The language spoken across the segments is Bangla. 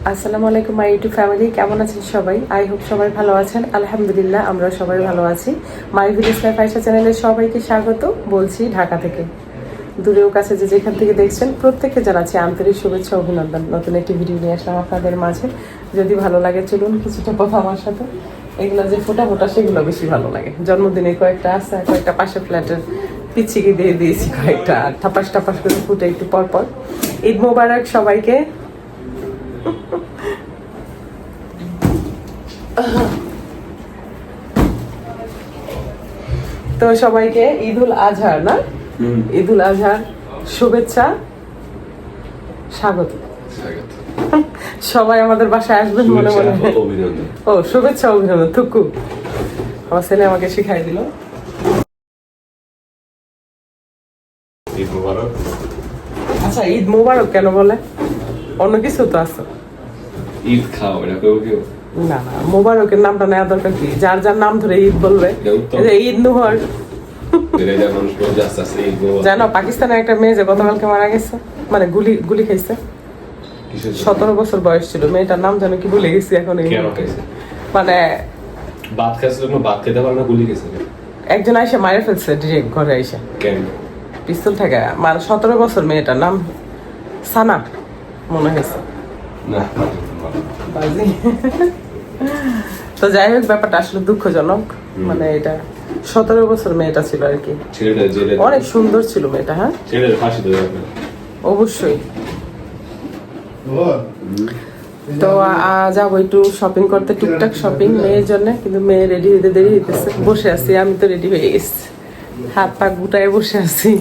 আসসালামু আলাইকুম মাই ইউটিউব ফ্যামিলি, কেমন আছেন সবাই? আই হোপ সবাই ভালো আছেন। আলহামদুলিল্লাহ আমরা সবাই ভালো আছি। মাই ভিলেজ লাইফ আয়েশা চ্যানেলে সবাইকে স্বাগত বলছি ঢাকা থেকে। দূরেও কাছে যে যেখান থেকে দেখছেন প্রত্যেককে জানাচ্ছি আন্তরিক শুভেচ্ছা অভিনন্দন। নতুন একটি ভিডিও নিয়ে আসলাম আপনাদের মাঝে। যদি ভালো লাগে চলুন কিছুটা কথা আমার সাথে। এগুলো যে ফোটা ফোটা সেগুলো বেশি ভালো লাগে। জন্মদিনে কয়েকটা আছে, কয়েকটা পাশের ফ্ল্যাটের পিচ্ছিকে দিয়ে দিয়েছি কয়েকটা, আর ঠাপাস টাপাস করে ফুটে একটু পর পর। ঈদ মোবারক সবাইকে। তো সবাইকে ঈদুল আজহার না ঈদুল আজহার শুভেচ্ছা, স্বাগত। সবাই আমাদের বাসায় আসবেন মনে মনে। ও শুভেচ্ছা অভিনন্দন থুকু। আমার ছেলে আমাকে শিখাই দিল। আচ্ছা ঈদ মোবারক কেন বলে? অন্য কিছু তো আছে। ঈদ খাও এটা কেউ কেউ না না, মোবারকের নামটা নেওয়া দরকার কি? যার যার নাম ধরে ঈদ বলবে। ঈদ নুহর। জানো পাকিস্তানের একটা মেয়ে যে গতকালকে মারা গেছে, মানে গুলি গুলি খাইছে। 17 বছর বয়স ছিল মেয়েটার, নাম জানো কি ভুলে গেছি এখন। মানে ভাত খাইছিল না, ভাত খেতে পারে না, গুলি খেয়েছে। একজন আইসা মারে ফেলছে ডিরেক্ট ঘরে আইসা পিস্তল থেকে। মানে 17 বছর, মেয়েটার নাম সানা মনে হয়েছে না। তো যাই হোক, ব্যাপারটা আসলে দুঃখজনক। মানে এটা 17 বছর মেয়েটা ছিল আর কি। অনেক সুন্দর ছিল মেয়েটা। হ্যাঁ অবশ্যই। তো যাবো একটু শপিং করতে, টুকটাক শপিং মেয়ের জন্য। কিন্তু মেয়ে রেডি হইতে দেরি হইতেছে। বসে আছি, আমি তো রেডি হয়ে গেছি, হাত পা গুটায় বসে আছি।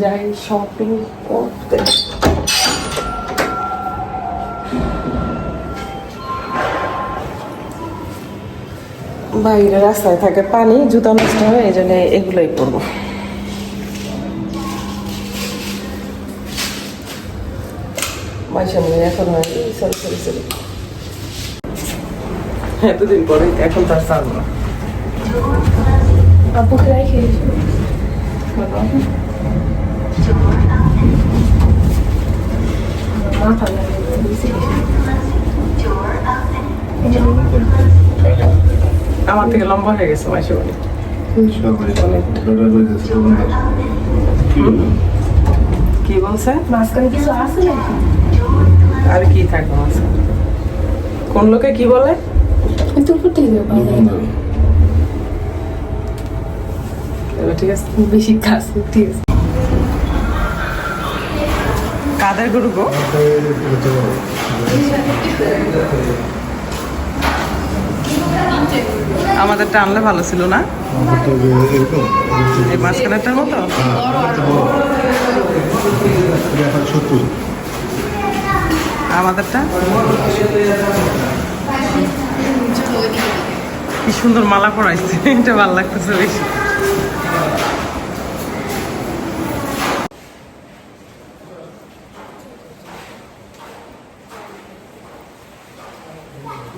যাই শপিং করতে। বাইরে রাস্তায় থাকে পানি, জুতা নষ্ট হয়, এই জন্য এগুলোই পরবো। এখন হয় সরি সরি সরি, এতদিন পরে এখন তার চালু না। আমার থেকে লম্বা হয়ে গেছে মাসে অনেক। কি বলছে? আর কি থাকবে মাঝখানে? কোন লোকে কি বলে? ঠিক আছে, বেশি কাজ। ঠিক আছে, কাদের গরু গো? আমাদেরটা আনলে ভালো ছিল না? এই মাঝখানেরটার মতো আমাদেরটা। কি সুন্দর মালা পরাইছে, এটা ভালো লাগতেছে বেশি।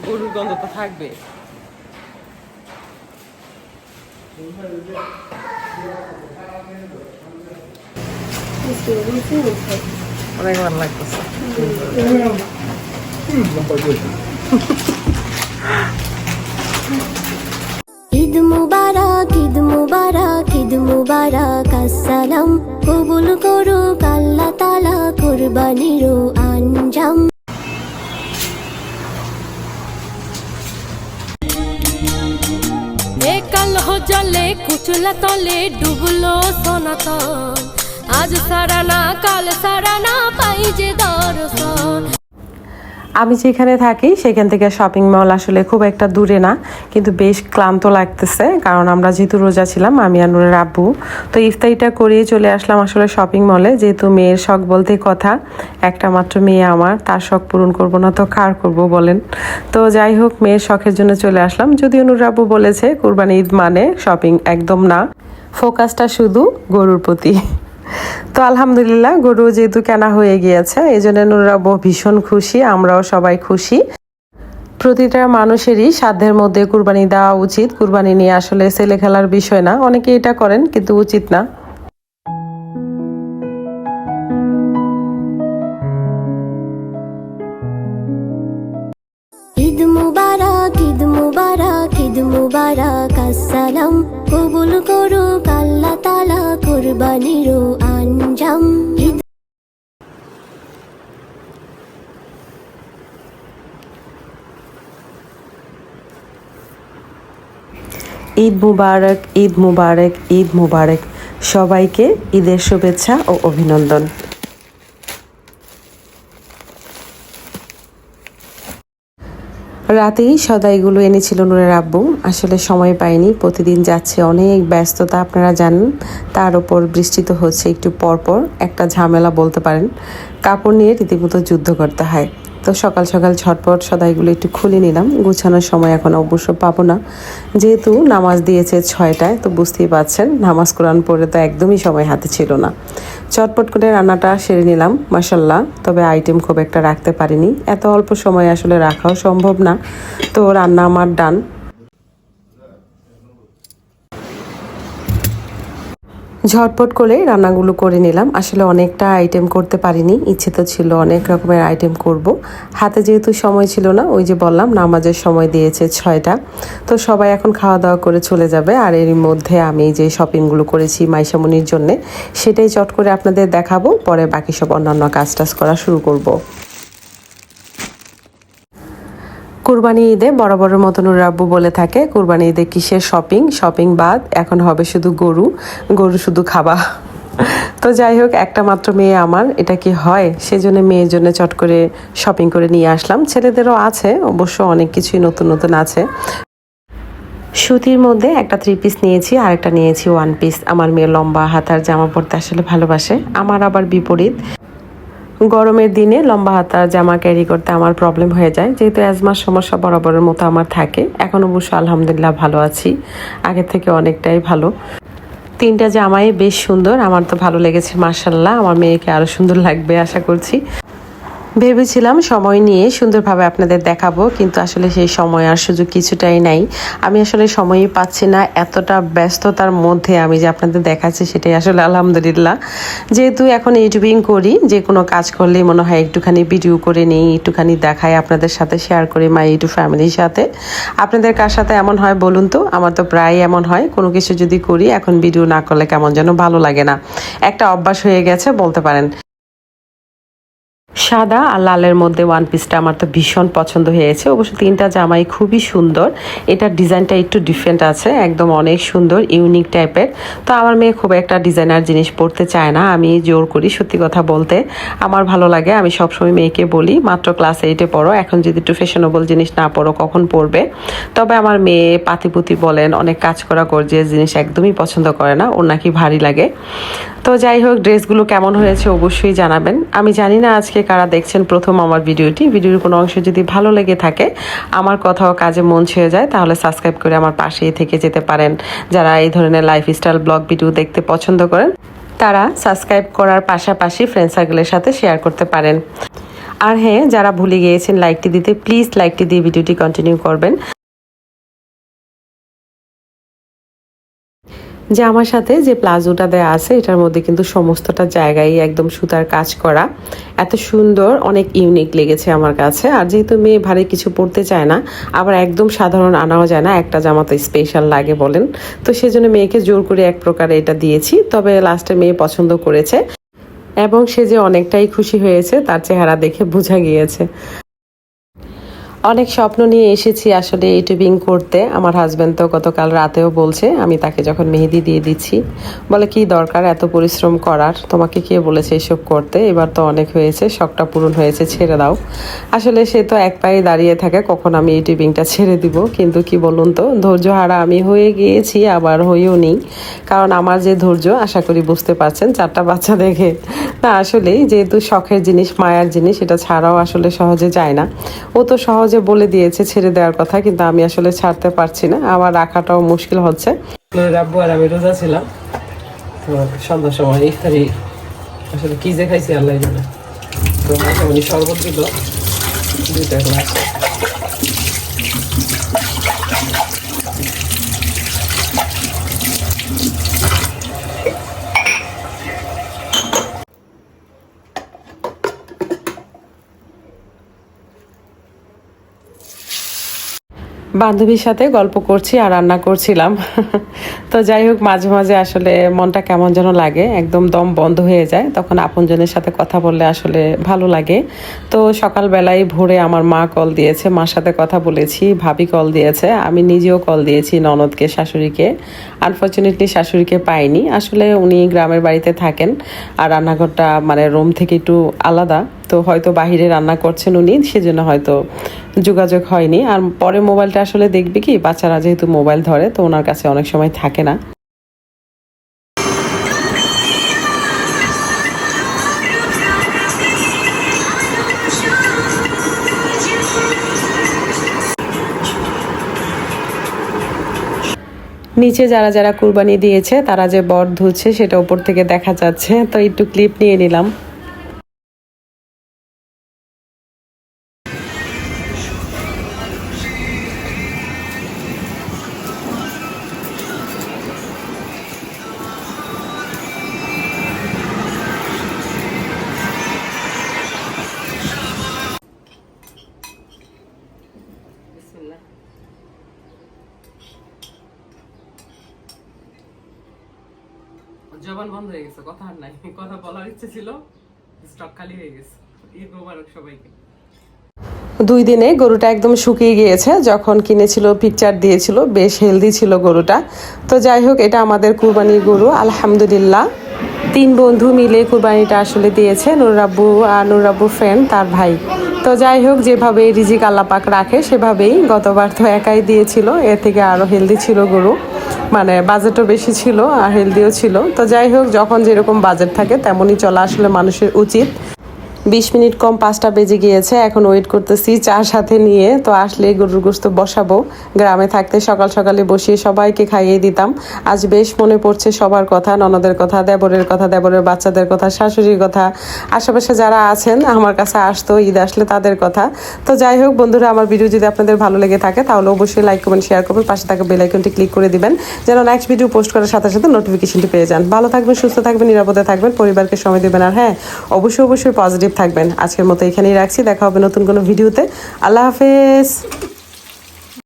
গরুর গন্ধ তো থাকবে। অনেক ভালো লাগতেছে। ঈদ মুবারক, ঈদ মুবারক, ঈদ মুবারক, আসসালাম কবুল করুক আল্লাহ তাআলা কুরবানির আঞ্জাম। কালো জলে কুচলা তলে ডুবলো সনাতন, আজ সারানা কাল সারানা পাই যে দর্শন। আমি যেখানে থাকি সেখান থেকে শপিং মল আসলে খুব একটা দূরে না, কিন্তু বেশ ক্লান্ত লাগতেছে। কারণ আমরা যেহেতু রোজা ছিলাম, আমি আর নুরের আব্বু, তো ইফতারিটা করিয়ে চলে আসলাম আসলে শপিং মলে। যেহেতু মেয়ের শখ বলতে কথা, একটা মাত্র মেয়ে আমার, তার শখ পূরণ করব না তো কার করব বলেন। তো যাই হোক, মেয়ের শখের জন্য চলে আসলাম। যদিও নুরের আব্বু বলেছে কুরবানি ঈদ মানে শপিং, একদম না, ফোকাসটা শুধু গরুর প্রতি। তো আলহামদুলিল্লাহ গরু যেহেতু কেনা হয়ে গিয়েছে, এই জন্য নুররা ভীষণ খুশি, আমরাও সবাই খুশি। প্রতিটা মানুষেরই সাধ্যের মধ্যে কুরবানি দেওয়া উচিত। কুরবানি নিয়ে আসলে ছেলে খেলার বিষয় না, অনেকে এটা করেন কিন্তু উচিত না। কোরবানিরও আঞ্জাম। ঈদ মুবারক, ঈদ মুবারক, ঈদ মুবারক। সবাইকে ঈদের শুভেচ্ছা ও অভিনন্দন। রাতেই সদাইগুলো এনেছিল নূরের আব্বু। আসলে সময় পাইনি, প্রতিদিন যাচ্ছে, অনেক ব্যস্ততা আপনারা জানেন। তার ওপর বৃষ্টি তো হচ্ছে একটু পরপর, একটা ঝামেলা বলতে পারেন। কাপড় নিয়ে রীতিমতো যুদ্ধ করতে হয়। তো সকাল সকাল ঝটপট সদাইগুলো একটু খুলে নিলাম। গুছানোর সময় এখন অবশ্য পাবো না, যেহেতু নামাজ দিয়েছে 6টায়। তো বুঝতেই পারছেন, নামাজ কোরআন পড়ে তো একদমই সময় হাতে ছিল না। চটপট করে রান্নাটা সেরে নিলাম মাশাল্লাহ। তবে আইটেম খুব একটা রাখতে পারিনি, এত অল্প সময় আসলে রাখাও সম্ভব না। তো রান্না আমার ডান। ঝটপট করে রান্নাগুলো করে নিলাম। আসলে অনেকটা আইটেম করতে পারিনি, ইচ্ছে তো ছিল অনেক রকমের আইটেম করব। হাতে যেহেতু সময় ছিল না, ওই যে বললাম নামাজের সময় দিয়েছে 6টা। তো সবাই এখন খাওয়া দাওয়া করে চলে যাবে। আর এর মধ্যে আমি যে শপিংগুলো করেছি মাইশামনির জন্যে, সেটাই চট করে আপনাদের দেখাবো। পরে বাকি সব অন্যান্য কাজ করা শুরু করব। কুরবানি ঈদে বরাবরের মতো নূরের আব্বু বলে থাকে, কুরবানি ঈদে কিসের শপিং, শপিং বাদ, এখন হবে শুধু গরু, গরু শুধু খাবা। তো যাই হোক, একটা মাত্র মেয়ে আমার, এটা কি হয়? সেজন্য মেয়ের জন্য চট করে শপিং করে নিয়ে আসলাম। ছেলেদেরও আছে অবশ্য, অনেক কিছুই নতুন নতুন আছে। সুতির মধ্যে একটা 3 পিস নিয়েছি, আর একটা নিয়েছি 1 পিস। আমার মেয়ে লম্বা হাতার জামা পরতে আসলে ভালোবাসে, আমার আবার বিপরীত। গরমের দিনে লম্বা হাতার জামা ক্যারি করতে আমার প্রবলেম হয়ে যায়, যেহেতু অ্যাজমার সমস্যা বরাবরের মতো আমার থাকে। এখন অবশ্য আলহামদুলিল্লাহ ভালো আছি, আগের থেকে অনেকটাই ভালো। 3টা জামাই বেশ সুন্দর, আমার তো ভালো লেগেছে মাশাল্লাহ। আমার মেয়েকে আরও সুন্দর লাগবে আশা করছি। ভেবেছিলাম সময় নিয়ে সুন্দরভাবে আপনাদের দেখাবো, কিন্তু আসলে সেই সময় আর সুযোগ কিছুটাই নাই। আমি আসলে সময়ই পাচ্ছি না, এতটা ব্যস্ততার মধ্যে আমি যে আপনাদের দেখাচ্ছি সেটাই আসলে আলহামদুলিল্লাহ। যেহেতু এখন ইউটিউবিং করি, যে কোনো কাজ করলেই মনে হয় একটুখানি ভিডিও করে নিই, একটুখানি দেখাই, আপনাদের সাথে শেয়ার করি মাই ইউটিউব ফ্যামিলির সাথে। আপনাদের কার সাথে এমন হয় বলুন তো? আমার তো প্রায় এমন হয়, কোনো কিছু যদি করি এখন ভিডিও না করলে কেমন যেন ভালো লাগে না, একটা অভ্যাস হয়ে গেছে বলতে পারেন। সাদা আর লালের মধ্যে 1 পিসটা আমার তো ভীষণ পছন্দ হয়েছে। অবশ্য 3টা জামাই খুবই সুন্দর, এটার ডিজাইনটা একটু ডিফারেন্ট আছে, একদম অনেক সুন্দর ইউনিক টাইপের। তো আমার মেয়ে খুব একটা ডিজাইনার জিনিস পরতে চায় না, আমি জোর করি। সত্যি কথা বলতে আমার ভালো লাগে, আমি সবসময় মেয়েকে বলি মাত্র ক্লাস 8-এ পড়ো, এখন যদি একটু ফ্যাশনেবল জিনিস না পড়ো কখন পড়বে? তবে আমার মেয়ে পাতিপুতি বলেন, অনেক কাজ করা গর্জিয়াস জিনিস একদমই পছন্দ করে না, ওর নাকি ভারী লাগে। তো যাই হোক, ড্রেসগুলো কেমন হয়েছে অবশ্যই জানাবেন। আমি জানি না আজকে কারা দেখছেন প্রথম আমার ভিডিওর কোনো অংশ যদি ভালো লেগে থাকে, আমার কথাও কাজে মন ছুঁয়ে যায়, তাহলে সাবস্ক্রাইব করে আমার পাশেই থেকে যেতে পারেন। যারা এই ধরনের লাইফস্টাইল ব্লগ ভিডিও দেখতে পছন্দ করেন, তারা সাবস্ক্রাইব করার পাশাপাশি ফ্রেন্ড সার্কেলের সাথে শেয়ার করতে পারেন। আর হ্যাঁ, যারা ভুলে গিয়েছেন লাইকটি দিতে, প্লিজ লাইকটি দিয়ে ভিডিওটি কন্টিনিউ করবেন। যে আমার সাথে যে প্লাজোটা দেওয়া আছে, এটার মধ্যে কিন্তু সমস্তটা জায়গায় একদম সুতার কাজ করা, এত সুন্দর, অনেক ইউনিক লেগেছে আমার কাছে। আর যেহেতু মেয়ে ভারী কিছু পরতে চায় না, আবার একদম সাধারণ আনাও যায় না, একটা জামা তো স্পেশাল লাগে বলেন। তো সেজন্য মেয়েকে জোর করে এক প্রকার এটা দিয়েছি। তবে লাস্টে মেয়ে পছন্দ করেছে এবং সে যে অনেকটাই খুশি হয়েছে তার চেহারা দেখে বোঝা গিয়েছে। অনেক স্বপ্ন নিয়ে এসেছি আসলে ইউটিউবিং করতে। আমার হাজব্যান্ড তো গতকাল রাতেও বলছে, আমি তাকে যখন মেহেদি দিয়ে দিচ্ছি, বলে কি দরকার এত পরিশ্রম করার, তোমাকে কে বলেছে এসব করতে, এবার তো অনেক হয়েছে, শখটা পূরণ হয়েছে, ছেড়ে দাও। আসলে সে তো এক পায়ে দাঁড়িয়ে থাকে কখন আমি ইউটিউবিংটা ছেড়ে দিব, কিন্তু কি বলুন তো, ধৈর্য হারা আমি হয়ে গিয়েছি, আবার হয়েও নিই। কারণ আমার যে ধৈর্য, আশা করি বুঝতে পারছেন 4টা বাচ্চা দেখে। না আসলেই যেহেতু শখের জিনিস, মায়ার জিনিস, এটা ছাড়াও আসলে সহজে যায় না। ও তো সহজে বলে দিয়েছে ছেড়ে দেওয়ার কথা, কিন্তু আমি আসলে ছাড়তে পারছি না, আমার রাখাটাও মুশকিল হচ্ছে। আব্বু আর আমি রোজা ছিলাম, তো সন্ধ্যার সময় ইফতারি আসলে কি যে খাইছি আল্লাহ জানে। তো উনি শরবত দিল 2টা গ্লাস। বান্ধবীর সাথে গল্প করছি আর রান্না করছিলাম। তো যাই হোক, মাঝে মাঝে আসলে মনটা কেমন যেন লাগে, একদম দম বন্ধ হয়ে যায়, তখন আপনজনের সাথে কথা বললে আসলে ভালো লাগে। তো সকালবেলায় ভোরে আমার মা কল দিয়েছে, মার সাথে কথা বলেছি, ভাবি কল দিয়েছে, আমি নিজেও কল দিয়েছি ননদকে, শাশুড়িকে। আনফর্চুনেটলি শাশুড়িকে পাইনি, আসলে উনি গ্রামের বাড়িতে থাকেন আর রান্নাঘরটা মানে রুম থেকে একটু আলাদা, তো হয়তো বাহিরে রান্না করছেন উনি, সেজন্য হয়তো যোগাযোগ হয়নি। আর পরে মোবাইলটা আসলে দেখবে কি, বাচ্চারা যেহেতু মোবাইল ধরে তো ওনার কাছে অনেক সময় থাকে না। নিচে যারা যারা কুরবানি দিয়েছে তারা যে বর ধুচ্ছে সেটা উপর থেকে দেখা যাচ্ছে, তো একটু ক্লিপ নিয়ে নিলাম। জবান বন্ধ হয়ে গেছে, কথা আর নাই, কথা বলার ইচ্ছে ছিল, স্টক খালি হয়ে গেছে। ঈদ মোবারক সবাইকে। 2 দিনে গরুটা একদম শুকিয়ে গিয়েছে, যখন কিনেছিল পিকচার দিয়েছিল, বেশ হেলদি ছিল গরুটা। তো যাই হোক, এটা আমাদের কুরবানির গরু, আলহামদুলিল্লাহ। 3 বন্ধু মিলে কুরবানিটা আসলে দিয়েছে, নুরাব্বু আর নুরাব্বুর ফ্রেন্ড, তার ভাই। তো যাই হোক, যেভাবে রিজিক আল্লাহ পাক রাখে সেভাবেই, গতবার তো একাই দিয়েছিল, এর থেকে আরও হেলদি ছিল গরু, মানে বাজেটও বেশি ছিল আর হেলদিও ছিল। তো যাই হোক, যখন যেরকম বাজেট থাকে তেমনই চলা আসলে মানুষের উচিত। 20 মিনিট কম 5টা বেজে গিয়েছে, এখন ওয়েট করতেছি চা সাথে নিয়ে। তো আসলে গরুর গোশত বসাবো, গ্রামে থাকতে সকাল সকালে বসিয়ে সবাইকে খাইয়ে দিতাম। আজ বেশ মনে পড়ছে সবার কথা, ননদের কথা, দেবরের কথা, দেবরের বাচ্চাদের কথা, শাশুড়ির কথা, আশেপাশে যারা আছেন আমার কাছে আসতো ঈদ আসলে তাদের কথা। তো যাই হোক বন্ধুরা, আমার ভিডিও যদি আপনাদের ভালো লেগে থাকে তাহলে অবশ্যই লাইক কমেন্ট শেয়ার করবেন, পাশে থাকা বেল আইকনটি ক্লিক করে দিবেন যেন নেক্সট ভিডিও পোস্ট করার সাথে সাথে নোটিফিকেশনটি পেয়ে যান। ভালো থাকবেন, সুস্থ থাকবেন, নিরাপদে থাকবেন, পরিবারকে সময় দেবেন, আর হ্যাঁ, অবশ্যই পজিটিভ থাকবেন। আজকের মতো এখানেই রাখছি, দেখা হবে নতুন কোনো ভিডিওতে। আল্লাহ হাফেজ।